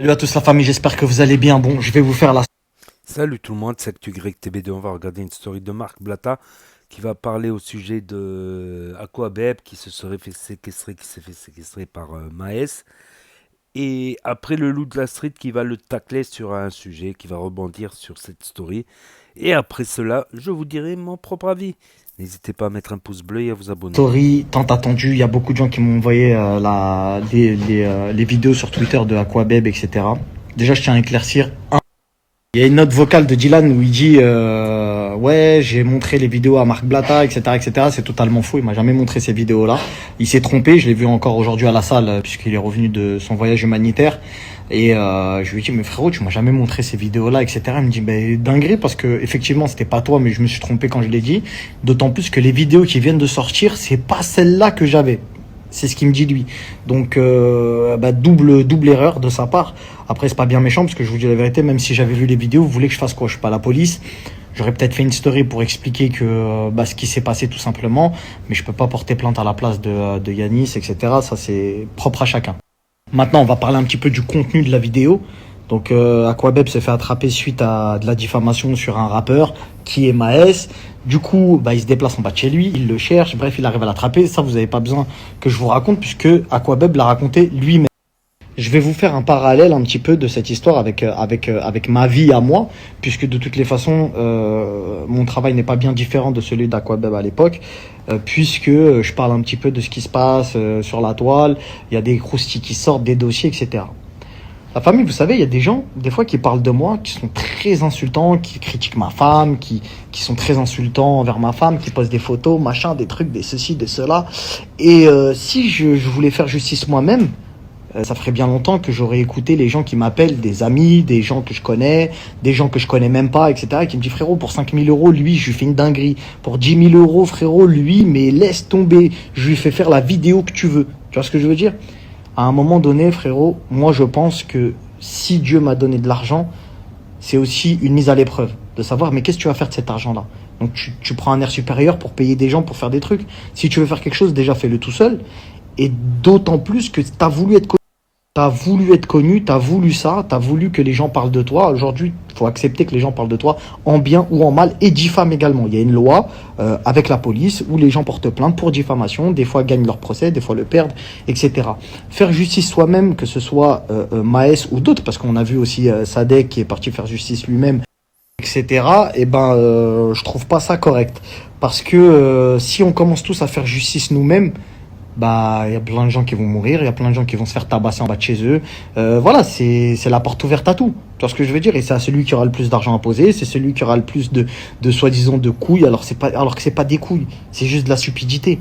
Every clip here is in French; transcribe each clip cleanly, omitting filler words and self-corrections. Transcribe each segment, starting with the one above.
Salut à tous la famille, j'espère que vous allez bien. Bon, je vais vous faire la... Salut tout le monde, c'est ActuYTB2. On va regarder une story de Marc Blatta qui va parler au sujet de Aquabeb qui se serait fait séquestrer, qui s'est fait séquestrer par Maes. Et après le loup de la street qui va le tacler sur un sujet, qui va rebondir sur cette story. Et après cela, je vous dirai mon propre avis. N'hésitez pas à mettre un pouce bleu et à vous abonner. story tant attendue. Il y a beaucoup de gens qui m'ont envoyé les vidéos sur Twitter de Aquabeb, etc. Déjà, je tiens à éclaircir. Il y a une note vocale de Dylan où il dit ouais, j'ai montré les vidéos à Marc Blatta, etc., etc. C'est totalement faux. Il m'a jamais montré ces vidéos-là. Il s'est trompé. Je l'ai vu encore aujourd'hui à la salle puisqu'il est revenu de son voyage humanitaire. Et je lui ai dit mais frérot, tu m'as jamais montré ces vidéos-là, etc. Il me dit ben dinguerie parce que effectivement c'était pas toi, mais je me suis trompé quand je l'ai dit. D'autant plus que les vidéos qui viennent de sortir, c'est pas celle-là que j'avais. C'est ce qu'il me dit lui. Donc bah, double erreur de sa part. Après c'est pas bien méchant parce que je vous dis la vérité, même si j'avais vu les vidéos, vous voulez que je fasse quoi? Je suis pas la police. J'aurais peut-être fait une story pour expliquer que bah, ce qui s'est passé tout simplement, mais je peux pas porter plainte à la place de Yanis, etc. Ça c'est propre à chacun. Maintenant on va parler un petit peu du contenu de la vidéo. Donc Aquabeb s'est fait attraper suite à de la diffamation sur un rappeur qui est Maes. Du coup, bah, il se déplace en bas de chez lui, il le cherche, bref, il arrive à l'attraper. Ça, vous n'avez pas besoin que je vous raconte puisque Aquabeb l'a raconté lui-même. Je vais vous faire un parallèle un petit peu de cette histoire avec ma vie à moi, puisque de toutes les façons, mon travail n'est pas bien différent de celui d'Aquabeb à l'époque, puisque je parle un petit peu de ce qui se passe sur la toile, il y a des croustilles qui sortent, des dossiers, etc. La famille, vous savez, il y a des gens, des fois, qui parlent de moi, qui sont très insultants, qui critiquent ma femme, qui sont très insultants envers ma femme, qui postent des photos, machin, des trucs, des ceci, des cela. Et si je voulais faire justice moi-même, ça ferait bien longtemps que j'aurais écouté les gens qui m'appellent, des amis, des gens que je connais, des gens que je connais même pas, etc., qui me disent frérot, pour 5 000 euros, lui, je lui fais une dinguerie. Pour 10 000 euros, frérot, lui, mais laisse tomber, je lui fais faire la vidéo que tu veux. Tu vois ce que je veux dire? À un moment donné, frérot, moi je pense que si Dieu m'a donné de l'argent, c'est aussi une mise à l'épreuve. De savoir, mais qu'est-ce que tu vas faire de cet argent-là? Donc tu prends un air supérieur pour payer des gens pour faire des trucs. Si tu veux faire quelque chose, déjà fais-le tout seul. Et d'autant plus que tu as voulu être T'as voulu être connu, t'as voulu ça, t'as voulu que les gens parlent de toi. Aujourd'hui, il faut accepter que les gens parlent de toi en bien ou en mal et diffament également. Il y a une loi avec la police où les gens portent plainte pour diffamation, des fois gagnent leur procès, des fois le perdent, etc. Faire justice soi-même, que ce soit Maes ou d'autres, parce qu'on a vu aussi Sadek qui est parti faire justice lui-même, etc. Et ben, je trouve pas ça correct. Parce que si on commence tous à faire justice nous-mêmes, bah il y a plein de gens qui vont mourir, il y a plein de gens qui vont se faire tabasser en bas de chez eux. Voilà, c'est la porte ouverte à tout. Tu vois ce que je veux dire? Et c'est à celui qui aura le plus d'argent à poser, c'est celui qui aura le plus de soi-disant de couilles, alors que c'est pas des couilles, c'est juste de la stupidité.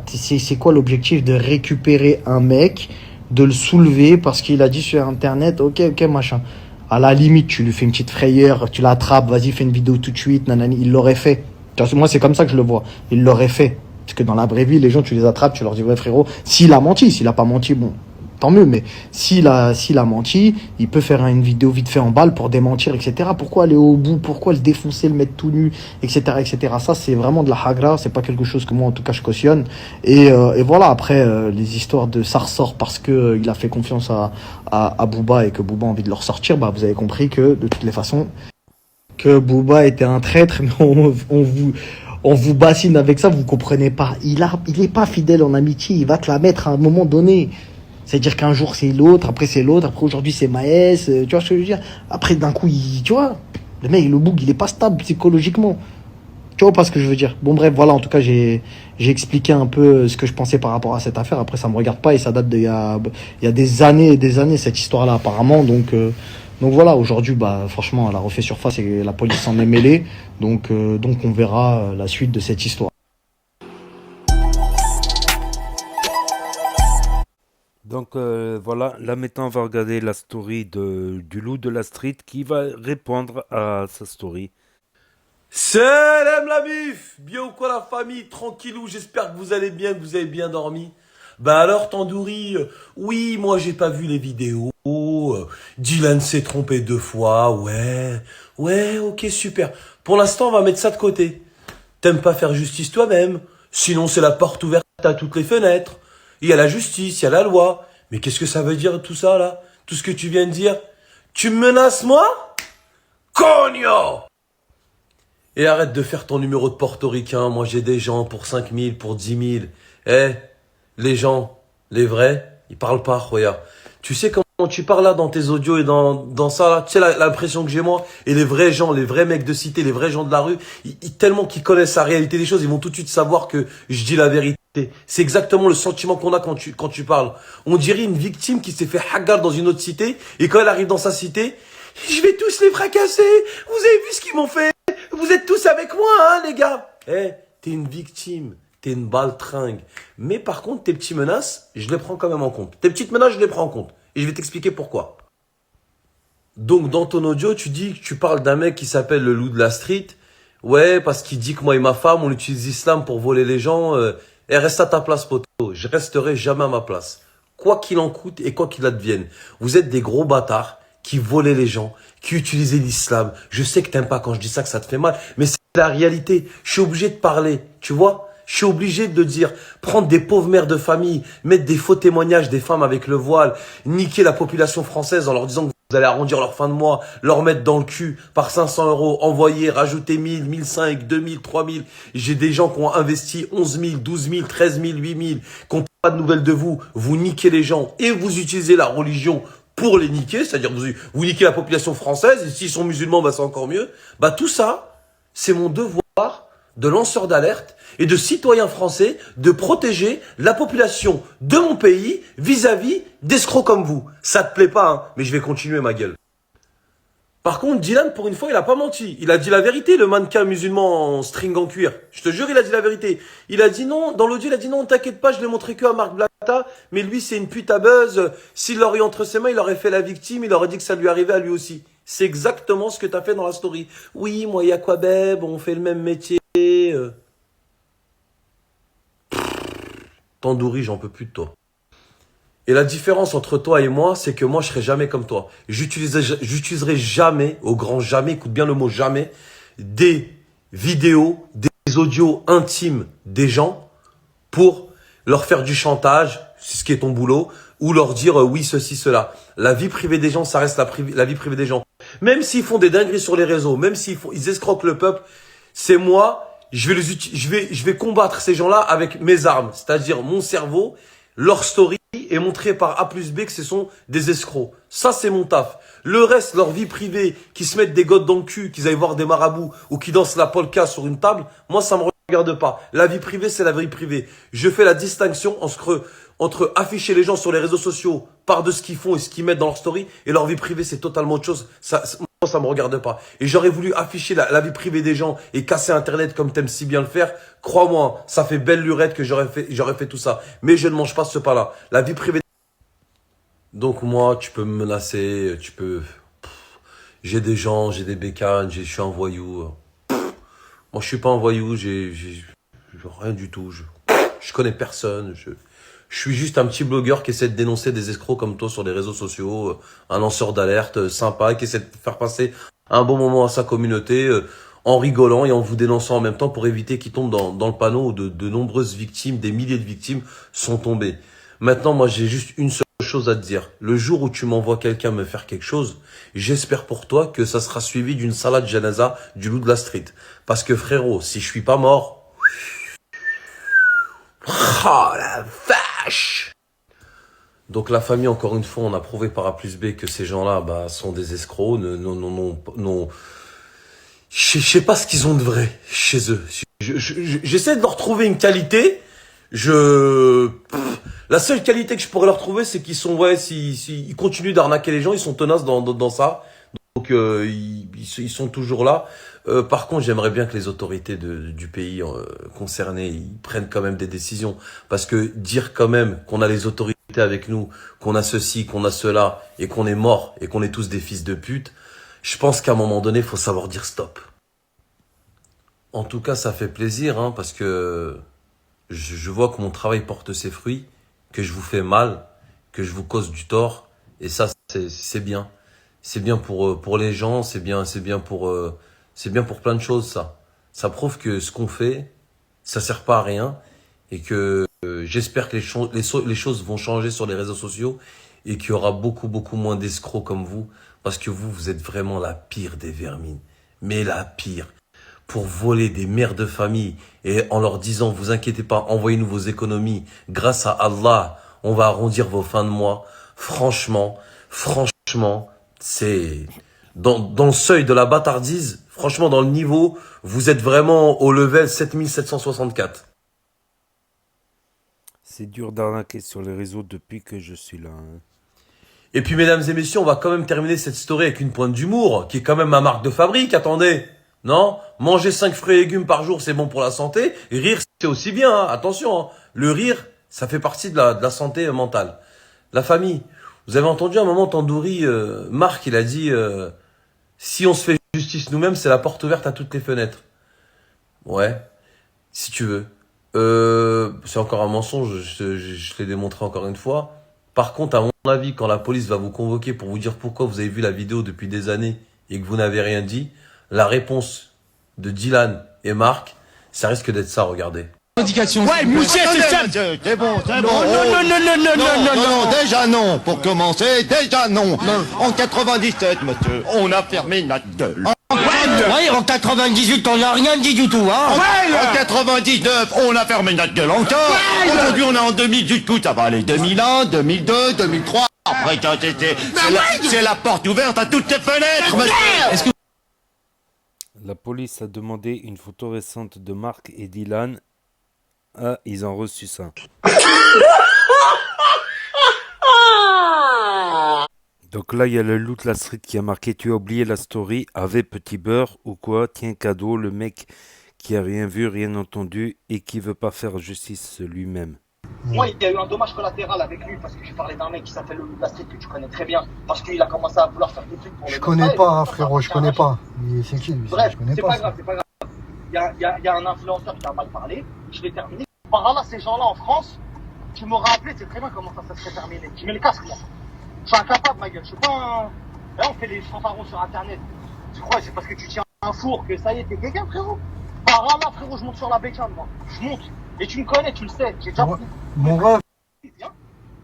C'est quoi l'objectif de récupérer un mec, de le soulever parce qu'il a dit sur internet, ok, machin. À la limite, tu lui fais une petite frayeur, tu l'attrapes, vas-y, fais une vidéo tout de suite, nanani, il l'aurait fait. Tu vois, moi, c'est comme ça que je le vois. Il l'aurait fait. Parce que dans la vraie vie, les gens, tu les attrapes, tu leur dis, ouais, frérot, s'il a menti, s'il a pas menti, bon, tant mieux, mais s'il a menti, il peut faire une vidéo vite fait en balle pour démentir, etc. Pourquoi aller au bout? Pourquoi le défoncer, le mettre tout nu, etc., etc. Ça, c'est vraiment de la hagra, c'est pas quelque chose que moi, en tout cas, je cautionne. Et voilà, après, les histoires de ça ressort parce que il a fait confiance à Booba et que Booba a envie de le ressortir, bah, vous avez compris que, de toutes les façons, que Booba était un traître, mais on vous bassine avec ça, vous comprenez pas. Il est pas fidèle en amitié, il va te la mettre à un moment donné. C'est-à-dire qu'un jour c'est l'autre, après c'est l'autre, après aujourd'hui c'est Maës, tu vois ce que je veux dire? Après d'un coup, tu vois, le mec, le boug, il est pas stable psychologiquement. Tu vois pas ce que je veux dire? Bon bref, voilà, en tout cas j'ai expliqué un peu ce que je pensais par rapport à cette affaire. Après ça me regarde pas et ça date il y a des années et des années cette histoire-là apparemment. Donc voilà, aujourd'hui bah franchement elle a refait surface et la police s'en est mêlée. Donc on verra la suite de cette histoire. Donc voilà, là maintenant on va regarder la story du loup de la street qui va répondre à sa story. Salam la bif. Bien ou quoi la famille? Tranquillou, j'espère que vous allez bien, que vous avez bien dormi. Bah alors Tandoori, oui, moi j'ai pas vu les vidéos. Dylan s'est trompé 2 fois, ouais. Ouais, ok, super. Pour l'instant, on va mettre ça de côté. T'aimes pas faire justice toi-même, sinon c'est la porte ouverte à toutes les fenêtres. Il y a la justice, il y a la loi. Mais qu'est-ce que ça veut dire tout ça là? tout ce que tu viens de dire. Tu me menaces moi? Cogno! Et arrête de faire ton numéro de portoricain. Moi, j'ai des gens pour 5 000, pour 10 000. Eh, les gens, les vrais, ils parlent pas, regarde. Tu sais comment tu parles là dans tes audios et dans ça là? Tu sais l'impression que j'ai moi? Et les vrais gens, les vrais mecs de cité, les vrais gens de la rue, tellement qu'ils connaissent la réalité des choses, ils vont tout de suite savoir que je dis la vérité. C'est exactement le sentiment qu'on a quand tu parles. On dirait une victime qui s'est fait hagar dans une autre cité, et quand elle arrive dans sa cité, je vais tous les fracasser. Vous avez vu ce qu'ils m'ont fait? Vous êtes tous avec moi, hein, les gars? Eh, t'es une victime. T'es une baltringue. Mais par contre, tes petites menaces, je les prends quand même en compte. Tes petites menaces, je les prends en compte. Et je vais t'expliquer pourquoi. Donc, dans ton audio, tu dis que tu parles d'un mec qui s'appelle le loup de la street. Ouais, parce qu'il dit que moi et ma femme, on utilise l'islam pour voler les gens. Reste à ta place, poteau. Je resterai jamais à ma place. Quoi qu'il en coûte et quoi qu'il advienne. Vous êtes des gros bâtards qui volaient les gens, qui utilisaient l'islam. Je sais que t'aimes pas quand je dis ça, que ça te fait mal. Mais c'est la réalité. Je suis obligé de parler. Tu vois? Je suis obligé de dire, prendre des pauvres mères de famille, mettre des faux témoignages des femmes avec le voile, niquer la population française en leur disant que vous allez arrondir leur fin de mois, leur mettre dans le cul par 500 €, envoyer, rajouter 1000, 1500, 2000, 3000. J'ai des gens qui ont investi 11 000, 12 000, 13 000, 8 000, qui n'ont pas de nouvelles de vous. Vous niquez les gens et vous utilisez la religion pour les niquer, c'est-à-dire vous niquez la population française, et s'ils sont musulmans, bah c'est encore mieux. Bah tout ça, c'est mon devoir de lanceur d'alerte et de citoyen français de protéger la population de mon pays vis-à-vis d'escrocs comme vous. Ça te plaît pas, hein, mais je vais continuer ma gueule. Par contre, Dylan, pour une fois, il a pas menti. Il a dit la vérité, le mannequin musulman en string en cuir. Je te jure, il a dit la vérité. Il a dit non, dans l'audio, il a dit non, t'inquiète pas, je l'ai montré que à Marc Blatta, mais lui, c'est une pute à buzz. S'il l'aurait eu entre ses mains, il aurait fait la victime, il aurait dit que ça lui arrivait à lui aussi. C'est exactement ce que t'as fait dans la story. Oui, moi et Aquabeb, on fait le même métier. Tandoori, j'en peux plus de toi. Et la différence entre toi et moi, c'est que moi, je serai jamais comme toi. J'utiliserai jamais, au grand jamais, écoute bien le mot jamais, des vidéos, des audios intimes des gens pour leur faire du chantage, c'est ce qui est ton boulot, ou leur dire oui, ceci, cela. La vie privée des gens, ça reste la vie privée des gens. Même s'ils font des dingueries sur les réseaux, même ils escroquent le peuple, c'est moi, je vais combattre ces gens-là avec mes armes, c'est-à-dire mon cerveau, leur story et montrer par A plus B que ce sont des escrocs. Ça, c'est mon taf. Le reste, leur vie privée, qui se mettent des godes dans le cul, qu'ils aillent voir des marabouts ou qui dansent la polka sur une table, moi, ça me regarde pas. La vie privée, c'est la vie privée. Je fais la distinction entre afficher les gens sur les réseaux sociaux par de ce qu'ils font et ce qu'ils mettent dans leur story et leur vie privée, c'est totalement autre chose. Moi, ça me regarde pas. Et j'aurais voulu afficher la vie privée des gens et casser Internet comme t'aimes si bien le faire. Crois-moi, ça fait belle lurette que j'aurais fait tout ça. Mais je ne mange pas ce pas-là. La vie privée. Donc moi, tu peux me menacer, tu peux... J'ai des gens, j'ai des bécanes, je suis un voyou. Moi, je suis pas un voyou, j'ai rien du tout. Je connais personne. Je suis juste un petit blogueur qui essaie de dénoncer des escrocs comme toi sur les réseaux sociaux, un lanceur d'alerte sympa qui essaie de faire passer un bon moment à sa communauté en rigolant et en vous dénonçant en même temps pour éviter qu'il tombe dans le panneau où de nombreuses victimes, des milliers de victimes sont tombées. Maintenant, moi, j'ai juste une seule chose à te dire. Le jour où tu m'envoies quelqu'un me faire quelque chose, j'espère pour toi que ça sera suivi d'une salade janaza du loup de la street. Parce que frérot, si je suis pas mort... Oh la vache! Donc la famille, encore une fois, on a prouvé par A plus B que ces gens-là sont des escrocs. Non. Je sais pas ce qu'ils ont de vrai chez eux. J'essaie de leur trouver une qualité. La seule qualité que je pourrais leur trouver, c'est qu'ils sont, ils continuent d'arnaquer les gens, ils sont tenaces dans ça. Donc ils sont toujours là. Par contre, j'aimerais bien que les autorités du pays concernés ils prennent quand même des décisions. Parce que dire quand même qu'on a les autorités avec nous, qu'on a ceci, qu'on a cela, et qu'on est mort, et qu'on est tous des fils de pute, je pense qu'à un moment donné, il faut savoir dire stop. En tout cas, ça fait plaisir, hein, parce que je vois que mon travail porte ses fruits, que je vous fais mal, que je vous cause du tort, et ça, c'est bien. C'est bien pour les gens, c'est bien pour plein de choses, ça. Ça prouve que ce qu'on fait, ça sert pas à rien, et que j'espère que les choses vont changer sur les réseaux sociaux, et qu'il y aura beaucoup moins d'escrocs comme vous, parce que vous êtes vraiment la pire des vermines. Mais la pire. Pour voler des mères de famille et en leur disant, vous inquiétez pas, envoyez-nous vos économies. Grâce à Allah, on va arrondir vos fins de mois. Franchement, c'est dans le seuil de la bâtardise, franchement, dans le niveau, vous êtes vraiment au level 7764. C'est dur d'arnaquer sur les réseaux depuis que je suis là, hein. Et puis, mesdames et messieurs, on va quand même terminer cette story avec une pointe d'humour, qui est quand même ma marque de fabrique, attendez. Non? Manger 5 fruits et légumes par jour, c'est bon pour la santé. Et rire, c'est aussi bien, hein. Attention, hein. Le rire, ça fait partie de la santé mentale. La famille. Vous avez entendu à un moment Tandoori, Marc, il a dit, si on se fait justice nous-mêmes, c'est la porte ouverte à toutes les fenêtres. Ouais, si tu veux. C'est encore un mensonge, je l'ai démontré encore une fois. Par contre, à mon avis, quand la police va vous convoquer pour vous dire pourquoi vous avez vu la vidéo depuis des années et que vous n'avez rien dit, la réponse de Dylan et Marc, ça risque d'être ça, regardez. Indication. Ouais, monsieur, c'est ça. C'est bon, c'est bon. Non, déjà non. Pour commencer, déjà non. En 97, monsieur, on a fermé notre gueule. Ouais, en 98, on n'a rien dit du tout, hein. En 99, on a fermé notre gueule encore. Aujourd'hui, on est en 2000, jusqu'où ça va aller? 2001, 2002, 2003. Après, c'est la porte ouverte à toutes les fenêtres, monsieur. La police a demandé une photo récente de Marc et Dylan. Ah, ils ont reçu ça. Donc là, il y a le Loot la Street qui a marqué: tu as oublié la story avec Petit Beurre ou quoi? Tiens, cadeau, le mec qui a rien vu, rien entendu et qui veut pas faire justice lui-même. Moi, il y a eu un dommage collatéral avec lui parce que j'ai parlé d'un mec qui s'appelle le Loot la Street que tu connais très bien. Parce qu'il a commencé à vouloir faire des trucs pour Je connais pas, frérot, je connais pas. Mais c'est qui lui? Bref, Je connais c'est pas. pas grave, c'est pas grave. Il y a un influenceur qui a mal parlé. Je vais terminer. Par là, ces gens-là en France, tu m'auras appelé, c'est très bien comment ça serait terminé. Je mets le casque, moi. Je suis incapable, ma gueule. Je suis pas un. Là, on fait les fanfarons sur Internet. Tu crois, c'est parce que tu tiens un four que ça y est, t'es quelqu'un, frérot? Par là, frérot, je monte sur la bécane, moi. Je monte. Et tu me connais, tu le sais. J'ai déjà. Mon rêve.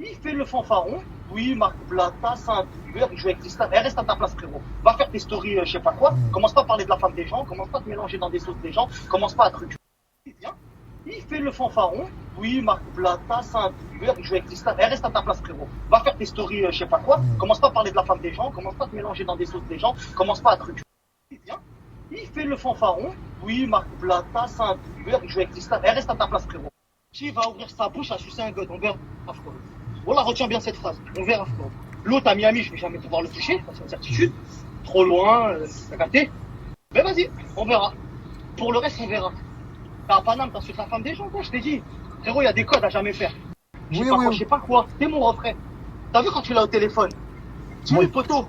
Il fait le fanfaron. Oui, Marc Blata, c'est un tueur, il joue avec Tristan. Eh, reste à ta place, frérot. Va faire tes stories, je sais pas quoi. Commence pas à parler de la femme des gens. Commence pas à te mélanger dans des sauces des gens. Commence pas à truc. Il fait le fanfaron. Oui, Marc Blata, c'est un tueur, il joue avec Tristan. Eh, reste à ta place, frérot. Va faire tes stories, je sais pas quoi. Commence pas à parler de la femme des gens. Commence pas à te mélanger dans des sauces des gens. Commence pas à truc. Il fait le fanfaron. Oui, Marc Blata, c'est un tueur, il joue avec Tristan. Eh, reste à ta place, frérot. Qui va ouvrir sa bouche à sucer un god, on verra, frérot. Voilà, retiens bien cette phrase. On verra, frérot. L'autre à Miami, je vais jamais pouvoir le toucher, c'est une certitude. Trop loin, t'as capté? Mais vas-y, on verra. Pour le reste, on verra. T'as un Paname, t'as sur la femme des gens, quoi, je t'ai dit. Frérot, il y a des codes à jamais faire. Je sais pas quoi, je sais pas quoi. T'es mon refrain. T'as vu quand tu l'as au téléphone? Tu le poteau.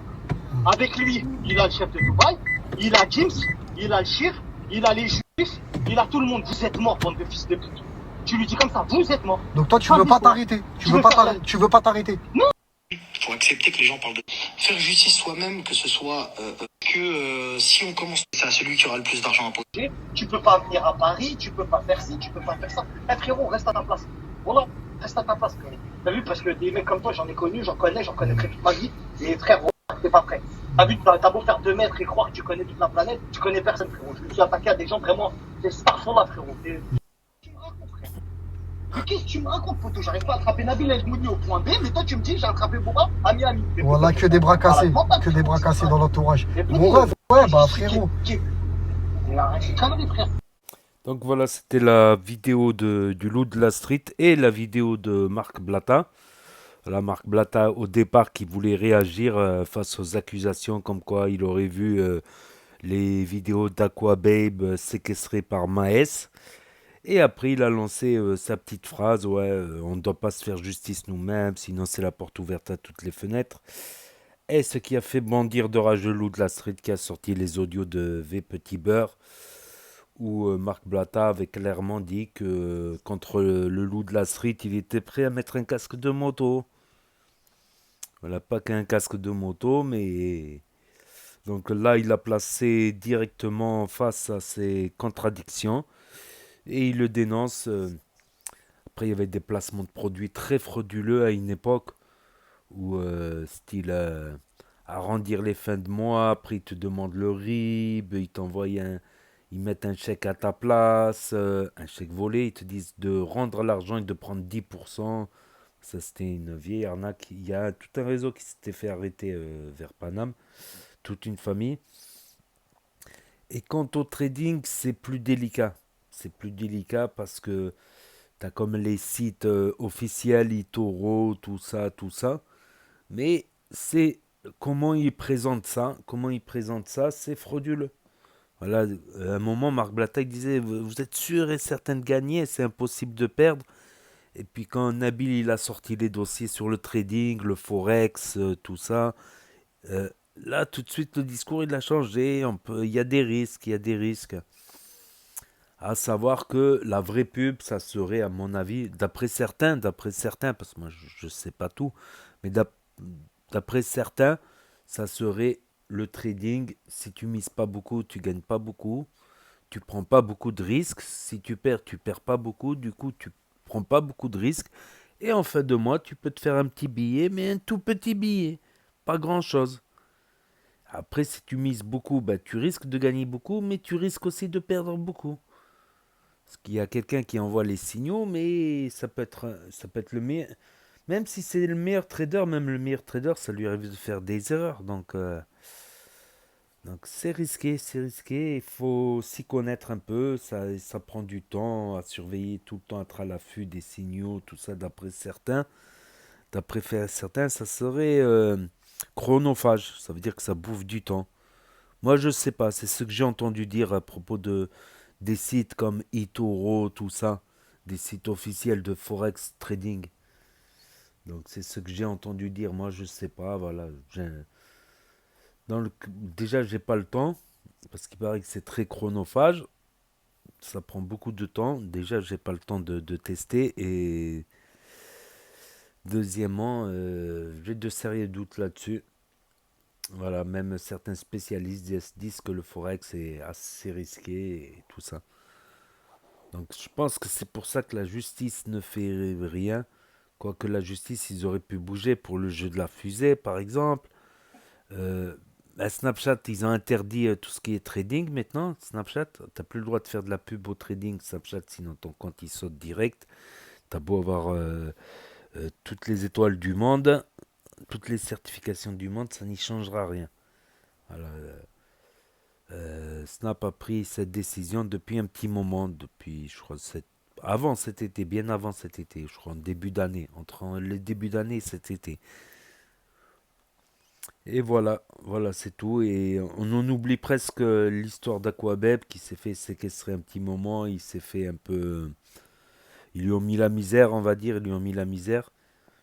Avec lui, il a le chef de Dubaï, il a Gims, il a le Chir, il a les Juifs, il a tout le monde. Vous êtes morts, bande de fils de pute. Tu lui dis comme ça, vous êtes mort. Donc toi, tu veux pas t'arrêter. Tu veux pas t'arrêter. Non. Il faut accepter que les gens parlent de faire justice soi-même, que ce soit si on commence, c'est à celui qui aura le plus d'argent à poser. Tu peux pas venir à Paris, tu peux pas faire ci, tu peux pas faire ça. Eh frérot, reste à ta place. Voilà, reste à ta place. T'as vu, parce que des mecs comme toi, j'en ai connu, j'en connaîtrai toute ma vie. Et frérot, t'es pas prêt. T'as vu, t'as beau faire 2 mètres et croire que tu connais toute la planète, tu connais personne, frérot. Je me suis attaqué à des gens vraiment, des stars sont là, frérot. Mais qu'est-ce que tu me racontes, poteau? J'arrive pas à attraper Nabil El Mouni au point B, mais toi tu me dis j'ai attrapé Boba à Miami. Voilà, que des bras cassés. Que des bras cassés dans l'entourage. Mon rêve, ouais, bah frérot. Donc voilà, c'était la vidéo du Loup de la Street et la vidéo de Marc Blata. Voilà, Marc Blata, au départ, qui voulait réagir face aux accusations comme quoi il aurait vu les vidéos d'Aquababe séquestrées par Maes. Et après, il a lancé sa petite phrase, ouais, on ne doit pas se faire justice nous-mêmes, sinon c'est la porte ouverte à toutes les fenêtres. Et ce qui a fait bondir de rage le Loup de la Street, qui a sorti les audios de V Petit Beurre, où Marc Blata avait clairement dit que contre le Loup de la Street, il était prêt à mettre un casque de moto. Voilà, pas qu'un casque de moto, mais... Donc là, il a placé directement face à ses contradictions. Et il le dénonce. Après, il y avait des placements de produits très frauduleux à une époque ou style arrondir les fins de mois, après ils te demandent le RIB, ils mettent un chèque à ta place, un chèque volé, ils te disent de rendre l'argent et de prendre 10%. Ça, c'était une vieille arnaque. Il y a tout un réseau qui s'était fait arrêter vers Paname, toute une famille. Et quant au trading, c'est plus délicat. C'est plus délicat parce que tu as comme les sites officiels, eToro, tout ça, tout ça. Mais c'est comment ils présentent ça, c'est frauduleux. Voilà, à un moment, Marc Blata disait, vous êtes sûr et certain de gagner, c'est impossible de perdre. Et puis quand Nabil il a sorti les dossiers sur le trading, le forex, tout ça, là tout de suite le discours il a changé. Il y a des risques, il y a des risques. À savoir que la vraie pub, ça serait à mon avis, d'après certains, parce que moi je sais pas tout, mais d'après certains, ça serait le trading. Si tu mises pas beaucoup, tu gagnes pas beaucoup. Tu prends pas beaucoup de risques. Si tu perds pas beaucoup. Du coup, tu prends pas beaucoup de risques. Et en fin de mois, tu peux te faire un petit billet, mais un tout petit billet. Pas grand-chose. Après, si tu mises beaucoup, bah, tu risques de gagner beaucoup, mais tu risques aussi de perdre beaucoup. Parce qu'il y a quelqu'un qui envoie les signaux, mais ça peut être le meilleur. Même si c'est le meilleur trader, même le meilleur trader, ça lui arrive de faire des erreurs. Donc c'est risqué, c'est risqué. Il faut s'y connaître un peu. Ça prend du temps à surveiller tout le temps, être à l'affût des signaux, tout ça. D'après certains, ça serait chronophage. Ça veut dire que ça bouffe du temps. Moi, je sais pas. C'est ce que j'ai entendu dire à propos des sites comme eToro, tout ça, des sites officiels de forex trading. Donc c'est ce que j'ai entendu dire. Moi, je sais pas. Voilà. Déjà, j'ai pas le temps parce qu'il paraît que c'est très chronophage. Ça prend beaucoup de temps. Déjà, j'ai pas le temps de tester. Et deuxièmement, j'ai de sérieux doutes là-dessus. Voilà, même certains spécialistes disent que le forex est assez risqué et tout ça. Donc, je pense que c'est pour ça que la justice ne fait rien. Quoique la justice, ils auraient pu bouger pour le jeu de la fusée, par exemple. À Snapchat, ils ont interdit tout ce qui est trading maintenant. Snapchat, t'as plus le droit de faire de la pub au trading Snapchat, sinon ton compte il saute direct. T'as beau avoir toutes les étoiles du monde, toutes les certifications du monde, ça n'y changera rien. Voilà, Snap a pris cette décision depuis un petit moment, depuis, je crois, avant cet été, bien avant cet été, je crois, en début d'année, entre le début d'année et cet été. Et voilà, c'est tout. Et on en oublie presque l'histoire d'Aquabeb qui s'est fait séquestrer un petit moment. Il s'est fait un peu. Ils lui ont mis la misère, on va dire. Ils lui ont mis la misère.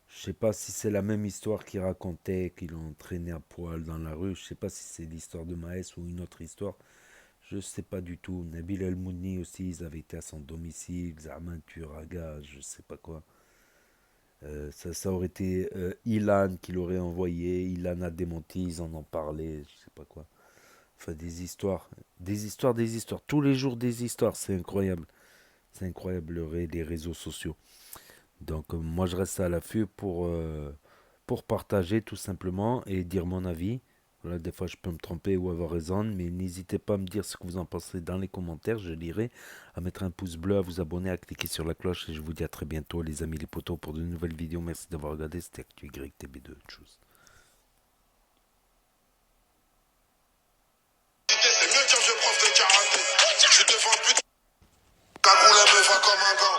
Je sais pas si c'est la même histoire qu'il racontait, qu'ils l'ont entraîné à poil dans la rue. Je sais pas si c'est l'histoire de Maes ou une autre histoire. Je sais pas du tout. Nabil El Mouni aussi, ils avaient été à son domicile. Zaman Turaga, je sais pas quoi. Ça aurait été Ilan qui l'aurait envoyé. Ilan a démenti, ils en ont parlé, je sais pas quoi. Enfin, des histoires. Des histoires, des histoires. Tous les jours des histoires, c'est incroyable. C'est incroyable les réseaux sociaux. Donc moi je reste à l'affût pour partager tout simplement et dire mon avis. Voilà, des fois je peux me tromper ou avoir raison, mais n'hésitez pas à me dire ce que vous en pensez dans les commentaires, je lirai, à mettre un pouce bleu, à vous abonner, à cliquer sur la cloche et je vous dis à très bientôt les amis les potos pour de nouvelles vidéos. Merci d'avoir regardé, c'était ActuYTB2. Tchuss. C'est mieux dire je prof de karaté. Je suis devant le but. Cagoule, elle me voit comme un gant.